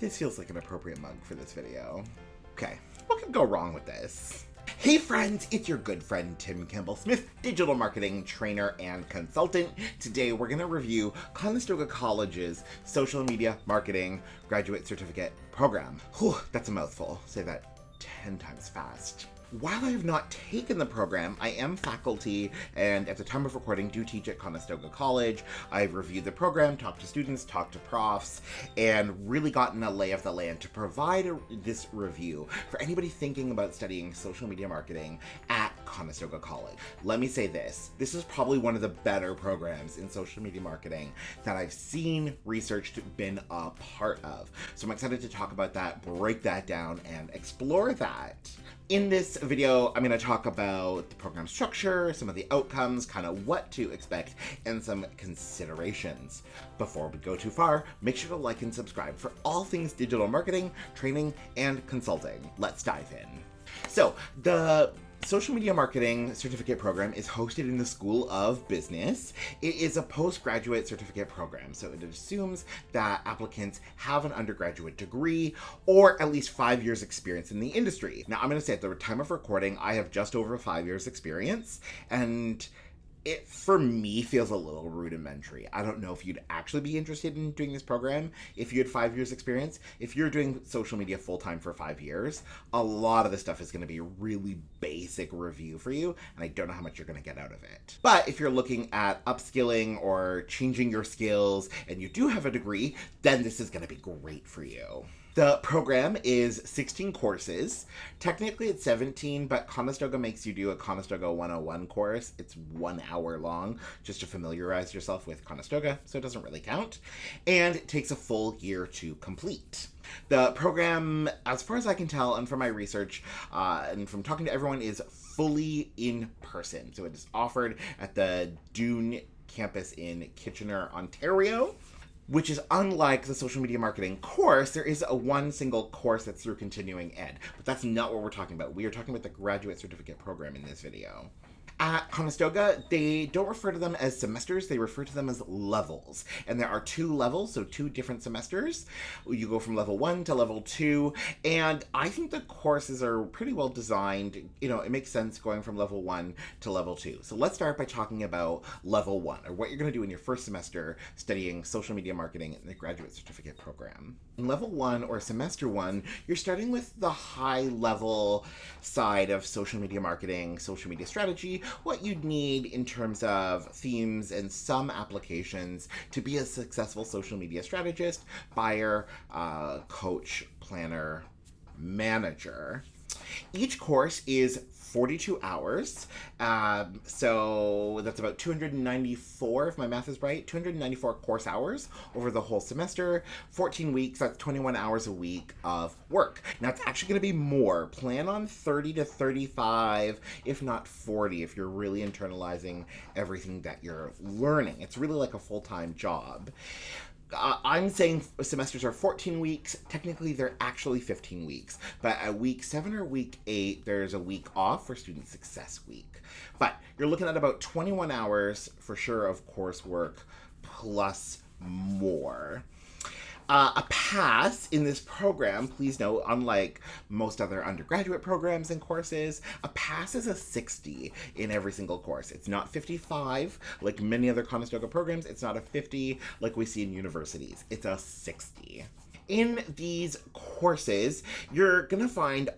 This feels like an appropriate mug for this video. Okay, what could go wrong with this? Hey friends, it's your good friend Tim Campbell-Smith, digital marketing trainer and consultant. Today we're going to review Conestoga College's social media marketing graduate certificate program. Whew, that's a mouthful. Say that 10 times fast. While I have not taken the program, I am faculty and at the time of recording do teach at Conestoga College. I've reviewed the program, talked to students, talked to profs, and really gotten a lay of the land to provide this review for anybody thinking about studying social media marketing at Conestoga College. Let me say this is probably one of the better programs in social media marketing that I've seen, researched, been a part of. So I'm excited to talk about that, break that down, and explore that. In this video, I'm going to talk about the program structure, some of the outcomes, kind of what to expect, and some considerations. Before we go too far, make sure to like and subscribe for all things digital marketing, training, and consulting. Let's dive in. So, the Social Media Marketing Certificate Program is hosted in the School of Business. It is a postgraduate certificate program, so it assumes that applicants have an undergraduate degree or at least 5 years experience in the industry. Now, I'm going to say at the time of recording, I have just over 5 years experience, and it, for me, feels a little rudimentary. I don't know if you'd actually be interested in doing this program if you had 5 years experience. If you're doing social media full-time for 5 years, a lot of the stuff is going to be a really basic review for you, and I don't know how much you're going to get out of it. But if you're looking at upskilling or changing your skills and you do have a degree, then this is going to be great for you. The program is 16 courses. Technically it's 17, but Conestoga makes you do a Conestoga 101 course. It's 1 hour long, just to familiarize yourself with Conestoga, so it doesn't really count. And it takes a full year to complete. The program, as far as I can tell, and from my research, and from talking to everyone, is fully in person. So it is offered at the Dune campus in Kitchener, Ontario, which is unlike the social media marketing course. There is one single course that's through continuing ed, but that's not what we're talking about. We are talking about the graduate certificate program in this video. At Conestoga, they don't refer to them as semesters, they refer to them as levels. And there are 2 levels, so 2 different semesters. You go from level 1 to level 2, and I think the courses are pretty well designed. You know, it makes sense going from level 1 to level 2. So let's start by talking about level 1, or what you're going to do in your first semester studying social media marketing in the graduate certificate program. In level 1, or semester 1, you're starting with the high level side of social media marketing, social media strategy, what you'd need in terms of themes and some applications to be a successful social media strategist, buyer, coach, planner, manager. Each course is 42 hours, so that's about 294, if my math is right, 294 course hours over the whole semester, 14 weeks, that's 21 hours a week of work. Now, it's actually going to be more. Plan on 30 to 35, if not 40, if you're really internalizing everything that you're learning. It's really like a full-time job. I'm saying semesters are 14 weeks. Technically, they're actually 15 weeks. But at week 7 or week 8, there's a week off for Student Success Week. But you're looking at about 21 hours for sure of coursework plus more. A pass in this program, please note, unlike most other undergraduate programs and courses, a pass is a 60 in every single course. It's not 55 like many other Conestoga programs. It's not a 50 like we see in universities. It's a 60. In these courses, you're going to find,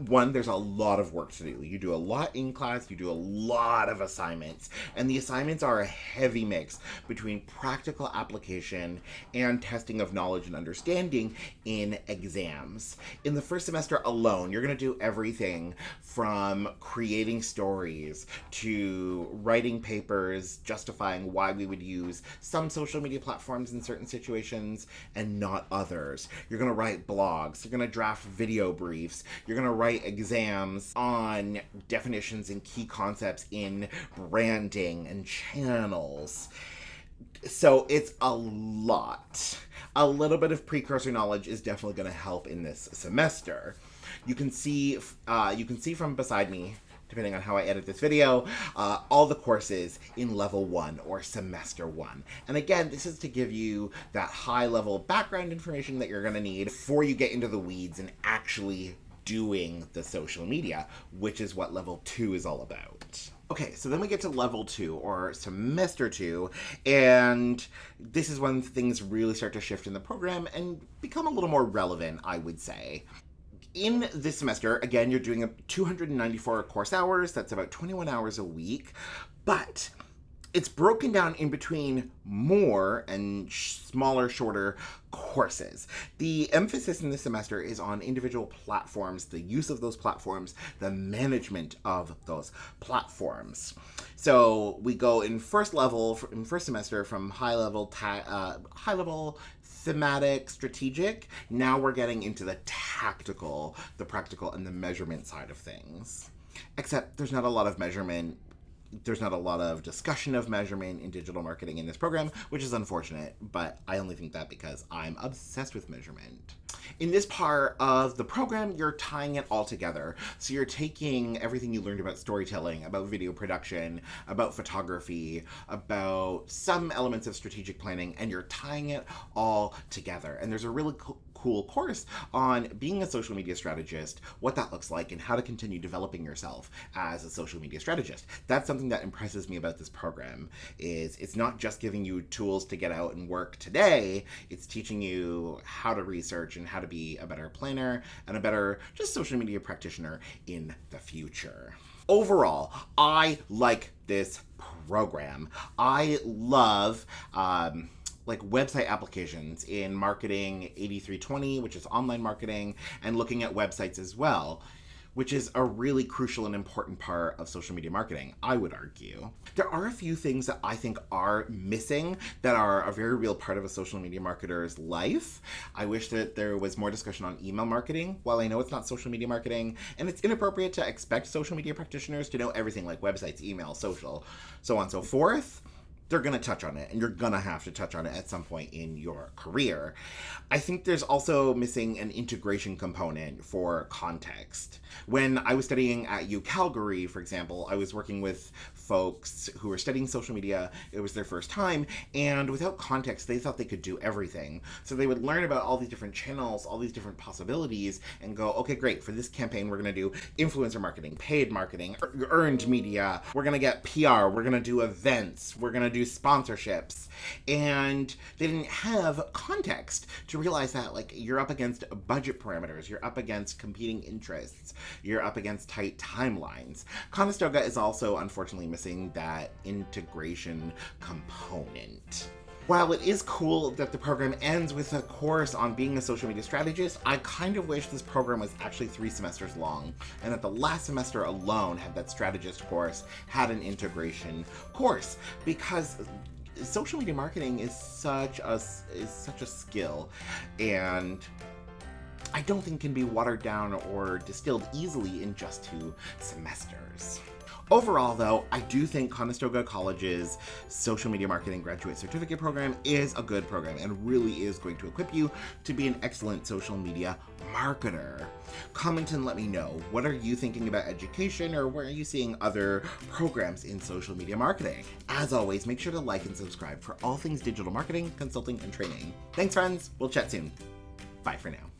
one, there's a lot of work to do. You do a lot in class, you do a lot of assignments, and the assignments are a heavy mix between practical application and testing of knowledge and understanding in exams. In the first semester alone, you're going to do everything from creating stories to writing papers justifying why we would use some social media platforms in certain situations and not others. You're going to write blogs. You're going to draft video briefs. You're going to write exams on definitions and key concepts in branding and channels. So it's a lot. A little bit of precursor knowledge is definitely going to help in this semester. You can see from beside me depending on how I edit this video, all the courses in level 1 or semester 1. And again, this is to give you that high level background information that you're going to need before you get into the weeds and actually doing the social media, which is what level 2 is all about. Okay, so then we get to level 2 or semester 2, and this is when things really start to shift in the program and become a little more relevant, I would say. In this semester, again, you're doing 294 course hours. That's about 21 hours a week, but it's broken down in between more and smaller, shorter courses. The emphasis in this semester is on individual platforms, the use of those platforms, the management of those platforms. So we go in first semester from high level, thematic, strategic. Now we're getting into the tactical, the practical, and the measurement side of things. Except there's not a lot of measurement. There's not a lot of discussion of measurement in digital marketing in this program, which is unfortunate, but I only think that because I'm obsessed with measurement. In this part of the program, you're tying it all together. So you're taking everything you learned about storytelling, about video production, about photography, about some elements of strategic planning, and you're tying it all together. And there's a really cool course on being a social media strategist, what that looks like, and how to continue developing yourself as a social media strategist. That's something that impresses me about this program, is it's not just giving you tools to get out and work today, it's teaching you how to research and how to be a better planner and a better just social media practitioner in the future. Overall, I like this program. I love like website applications in marketing 8320, which is online marketing, and looking at websites as well, which is a really crucial and important part of social media marketing, I would argue. There are a few things that I think are missing that are a very real part of a social media marketer's life. I wish that there was more discussion on email marketing. While I know it's not social media marketing, and it's inappropriate to expect social media practitioners to know everything like websites, email, social, so on and so forth, they're going to touch on it, and you're going to have to touch on it at some point in your career. I think there's also missing an integration component for context. When I was studying at UCalgary, for example, I was working with folks who were studying social media. It was their first time, and without context, they thought they could do everything. So they would learn about all these different channels, all these different possibilities, and go, okay, great, for this campaign, we're going to do influencer marketing, paid marketing, earned media, we're going to get PR, we're going to do events, we're going to do sponsorships. And they didn't have context to realize that, like, you're up against budget parameters, you're up against competing interests, you're up against tight timelines. Conestoga is also unfortunately missing that integration component. While it is cool that the program ends with a course on being a social media strategist, I kind of wish this program was actually 3 semesters long, and that the last semester alone had that strategist course, had an integration course, because social media marketing is such a skill, and I don't think can be watered down or distilled easily in just 2 semesters. Overall, though, I do think Conestoga College's Social Media Marketing Graduate Certificate Program is a good program and really is going to equip you to be an excellent social media marketer. Comment and let me know, what are you thinking about education, or where are you seeing other programs in social media marketing? As always, make sure to like and subscribe for all things digital marketing, consulting, and training. Thanks, friends. We'll chat soon. Bye for now.